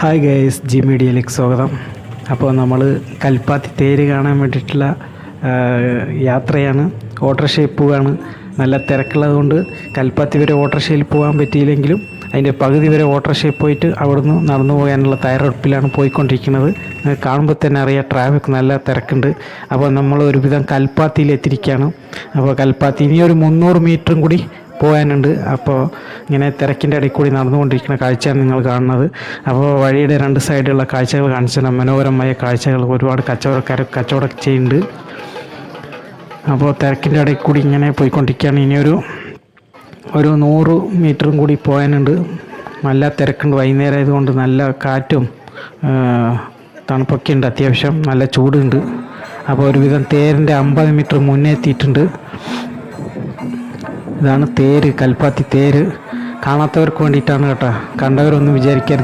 Hi guys, G മീഡിയയിലേക്ക് സ്വാഗതം. അപ്പോൾ നമ്മൾ കൽപ്പാത്തി തേര് കാണാൻ വേണ്ടിയിട്ടുള്ള യാത്രയാണ്. ഓട്ടോറിക്ഷയിൽ പോവുകയാണ്. നല്ല തിരക്കുള്ളത് കൊണ്ട് കൽപ്പാത്തി വരെ ഓട്ടോറിക്ഷയിൽ പോകാൻ പറ്റിയില്ലെങ്കിലും അതിൻ്റെ പകുതി വരെ ഓട്ടോറിക്ഷയിൽ പോയിട്ട് അവിടുന്ന് നടന്നു പോകാനുള്ള തയ്യാറെടുപ്പിലാണ് പോയിക്കൊണ്ടിരിക്കുന്നത്. കാണുമ്പോൾ തന്നെ അറിയാം, ട്രാഫിക് നല്ല തിരക്കുണ്ട്. അപ്പോൾ നമ്മൾ ഒരുവിധം കൽപ്പാത്തിയിൽ എത്തിയിരിക്കുകയാണ്. അപ്പോൾ കൽപ്പാത്തി ഇനിയൊരു 300 മീറ്ററും കൂടി പോകാനുണ്ട്. അപ്പോൾ ഇങ്ങനെ തിരക്കിൻ്റെ ഇടയിൽ കൂടി നടന്നുകൊണ്ടിരിക്കുന്ന കാഴ്ചയാണ് നിങ്ങൾ കാണുന്നത്. അപ്പോൾ വഴിയുടെ 2 സൈഡിലുള്ള കാഴ്ചകൾ കാണിച്ചാൽ മനോഹരമായ കാഴ്ചകൾ, ഒരുപാട് കച്ചവടക്കാർ കച്ചവടം ചെയ്യുന്നുണ്ട്. അപ്പോൾ തിരക്കിൻ്റെ ഇടയിൽ കൂടി ഇങ്ങനെ പോയിക്കൊണ്ടിരിക്കുകയാണ്. ഇനിയൊരു 100 മീറ്ററും കൂടി പോകാനുണ്ട്. നല്ല തിരക്കുണ്ട്. വൈകുന്നേരം ആയതുകൊണ്ട് നല്ല കാറ്റും തണുപ്പൊക്കെ ഉണ്ട്. അത്യാവശ്യം നല്ല ചൂടുണ്ട്. അപ്പോൾ ഒരുവിധം തേരിൻ്റെ 50 മീറ്റർ മുന്നേ എത്തിയിട്ടുണ്ട്. ഇതാണ് തേര്, കൽപ്പാത്തി തേര്. കാണാത്തവർക്ക് വേണ്ടിയിട്ടാണ് കേട്ടോ. കണ്ടവരൊന്നും വിചാരിക്കരുത്